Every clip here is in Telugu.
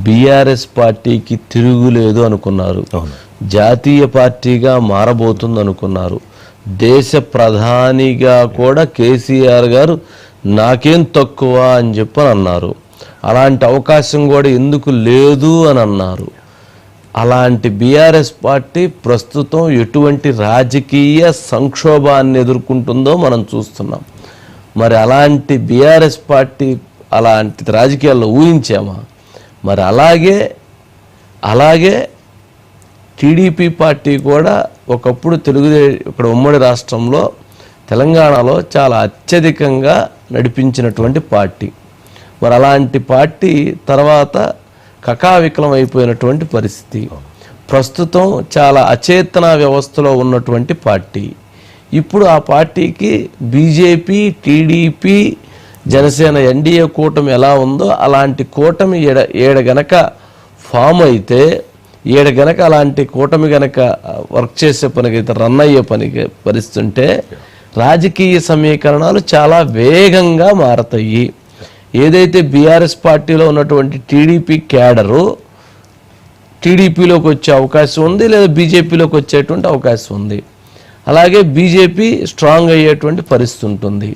బీఆర్ఎస్ పార్టీకి తిరుగులేదు అనుకున్నారు, జాతీయ పార్టీగా మారబోతుంది అనుకున్నారు. దేశ ప్రధానిగా కూడా కేసీఆర్ గారు నాకేం తక్కువ అని చెప్పని అన్నారు. అలాంటి అవకాశం కూడా ఎందుకు లేదు అని అన్నారు. అలాంటి బీఆర్ఎస్ పార్టీ ప్రస్తుతం ఎటువంటి రాజకీయ సంక్షోభాన్ని ఎదుర్కొంటుందో మనం చూస్తున్నాం. మరి అలాంటి బీఆర్ఎస్ పార్టీ అలాంటి రాజకీయాల్లో ఊహించామా? మరి అలాగే టీడీపీ పార్టీ కూడా ఒకప్పుడు ఇక్కడ ఉమ్మడి రాష్ట్రంలో తెలంగాణలో చాలా అత్యధికంగా నడిపించినటువంటి పార్టీ. మరి అలాంటి పార్టీ తర్వాత కకావికలం అయిపోయినటువంటి పరిస్థితి. ప్రస్తుతం చాలా అచేతన వ్యవస్థలో ఉన్నటువంటి పార్టీ. ఇప్పుడు ఆ పార్టీకి బీజేపీ, టీడీపీ, జనసేన ఎన్డీఏ కూటమి ఎలా ఉందో అలాంటి కూటమి ఏడ గనక ఫామ్ అయితే, ఏడ గనక అలాంటి కూటమి గనక వర్క్ చేసే పనికైతే, రన్ అయ్యే పరిస్థితి ఉంటే రాజకీయ సమీకరణాలు చాలా వేగంగా మారతాయి. ఏదైతే బీఆర్ఎస్ పార్టీలో ఉన్నటువంటి టీడీపీ క్యాడరు టీడీపీలోకి వచ్చే అవకాశం ఉంది, లేదా బీజేపీలోకి వచ్చేటువంటి అవకాశం ఉంది. అలాగే బీజేపీ స్ట్రాంగ్ అయ్యేటువంటి పరిస్థితి ఉంటుంది.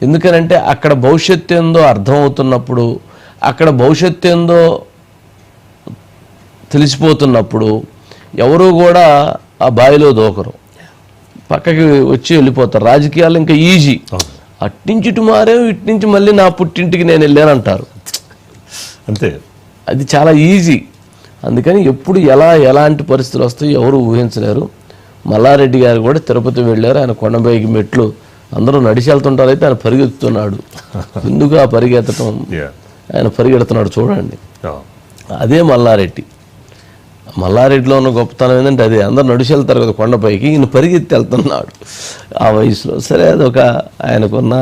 ఎందుకనంటే అక్కడ భవిష్యత్తు ఏందో అర్థమవుతున్నప్పుడు, అక్కడ భవిష్యత్తు ఏందో తెలిసిపోతున్నప్పుడు ఎవరు కూడా ఆ బావిలో దూకరు, పక్కకి వచ్చి వెళ్ళిపోతారు. రాజకీయాలు ఇంకా ఈజీ. అట్నుంచి ఇటు మారేం, ఇటు నుంచి మళ్ళీ నా పుట్టింటికి నేను వెళ్ళానంటారు. అంతే, అది చాలా ఈజీ. అందుకని ఎప్పుడు ఎలాంటి పరిస్థితులు వస్తాయో ఎవరు ఊహించలేరు. మల్లారెడ్డి గారు కూడా తిరుపతి వెళ్ళారు. ఆయన కొండపైకి మెట్లు అందరూ నడిచి వెళ్తుంటారు, అయితే ఆయన పరిగెత్తుతున్నాడు. ఎందుకు ఆ పరిగెత్తడం? ఆయన పరిగెడుతున్నాడు చూడండి. అదే మల్లారెడ్డిలో ఉన్న గొప్పతనం ఏంటంటే అదే, అందరు నడిచి వెళ్తారు కదా కొండపైకి, ఈయన పరిగెత్తి వెళ్తున్నాడు ఆ వయసులో. సరే, అదొక ఆయనకున్న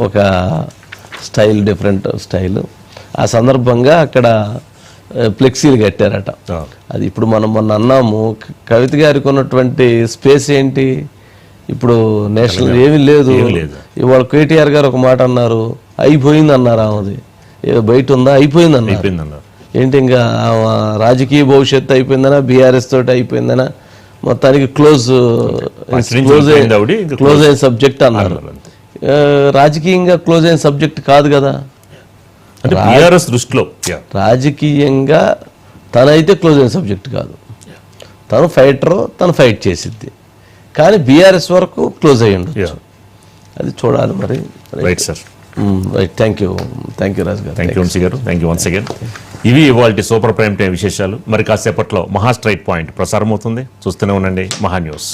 ఒక స్టైల్, డిఫరెంట్ స్టైల్. ఆ సందర్భంగా అక్కడ ఫ్లెక్సీలు కట్టారట. అది ఇప్పుడు మనం మొన్న అన్నాము, కవిత గారికి ఉన్నటువంటి స్పేస్ ఏంటి? ఇప్పుడు నేషనల్ ఏమీ లేదు. ఇవాళ కేటీఆర్ గారు ఒక మాట అన్నారు, అయిపోయింది అన్నారు. ఆమెది ఏదో బయట ఉందా, అయిపోయింది అన్నారు. ఏంటి ఇంకా రాజకీయ భవిష్యత్తు అయిపోయిందనా, బీఆర్ఎస్ తోటి అయిపోయిందనా, మొత్తానికి క్లోజ్ అయిన సబ్జెక్ట్ అన్నారు. రాజకీయంగా క్లోజ్ అయిన సబ్జెక్ట్ కాదు కదా. దృష్టిలో రాజకీయంగా తనైతే క్లోజ్ అయిన సబ్జెక్ట్ కాదు. తను ఫైటరు, తను ఫైట్ చేసిద్ది. కానీ బీఆర్ఎస్ వరకు క్లోజ్ అయ్యి ఉండొచ్చు. అది చూడాలి మరి. Right sir, right. Thank you Raju garu. Thank you Vamsi garu. Thank you once again. ఇవి ఇవాల్టి సూపర్ ప్రైమ్ టైం విశేషాలు. మరి కాసేపట్లో మహా స్ట్రైట్ పాయింట్ ప్రసారం అవుతుంది. చూస్తూనే ఉండండి మహా న్యూస్.